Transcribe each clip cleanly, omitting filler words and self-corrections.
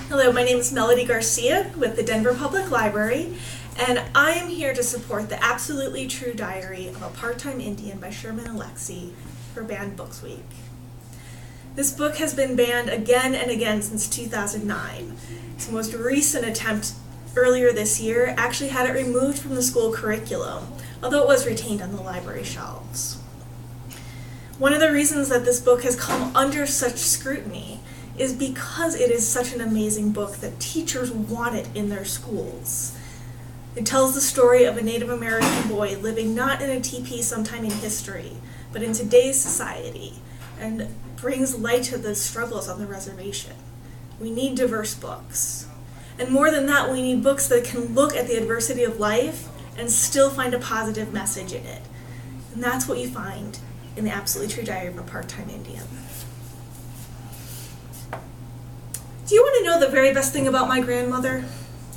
Hello, my name is Melody Garcia with the Denver Public Library, and I am here to support the Absolutely True Diary of a Part-Time Indian by Sherman Alexie for Banned Books Week. This book has been banned again and again since 2009. Its most recent attempt earlier this year actually had it removed from the school curriculum, although it was retained on the library shelves. One of the reasons that this book has come under such scrutiny is because it is such an amazing book that teachers want it in their schools. It tells the story of a Native American boy living not in a teepee sometime in history, but in today's society, and brings light to the struggles on the reservation. We need diverse books. And more than that, we need books that can look at the adversity of life and still find a positive message in it. And that's what you find in the Absolutely True Diary of a Part-Time Indian. Do you want to know the very best thing about my grandmother?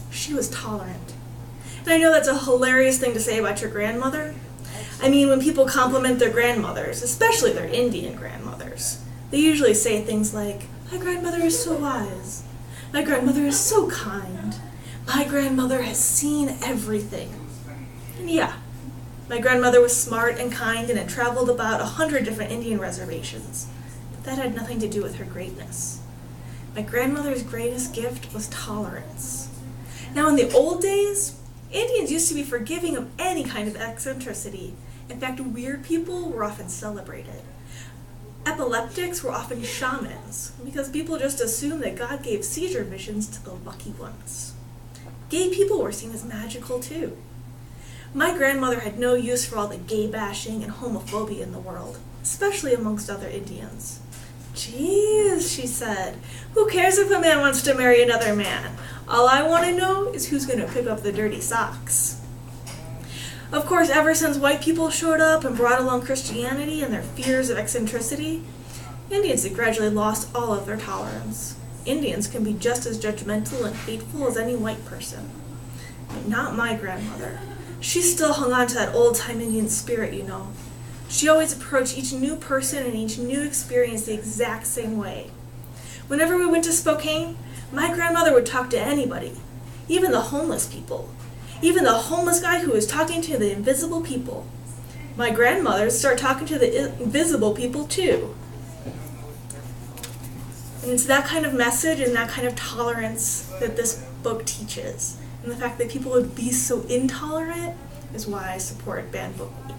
She was tolerant. And I know that's a hilarious thing to say about your grandmother. I mean, when people compliment their grandmothers, especially their Indian grandmothers, they usually say things like, "My grandmother is so wise. My grandmother is so kind. My grandmother has seen everything." And yeah, my grandmother was smart and kind and had traveled about 100 different Indian reservations, but that had nothing to do with her greatness. My grandmother's greatest gift was tolerance. Now, in the old days, Indians used to be forgiving of any kind of eccentricity. In fact, weird people were often celebrated. Epileptics were often shamans, because people just assumed that God gave seizure visions to the lucky ones. Gay people were seen as magical too. My grandmother had no use for all the gay bashing and homophobia in the world, especially amongst other Indians. "Geez," she said, "who cares if a man wants to marry another man? All I want to know is who's going to pick up the dirty socks." Of course, ever since white people showed up and brought along Christianity and their fears of eccentricity, Indians have gradually lost all of their tolerance. Indians can be just as judgmental and hateful as any white person. But not my grandmother. She still hung on to that old-time Indian spirit, you know. She always approached each new person and each new experience the exact same way. Whenever we went to Spokane, my grandmother would talk to anybody, even the homeless people, even the homeless guy who was talking to the invisible people. My grandmother would start talking to the invisible people too. And it's that kind of message and that kind of tolerance that this book teaches. And the fact that people would be so intolerant is why I support Banned Book Week.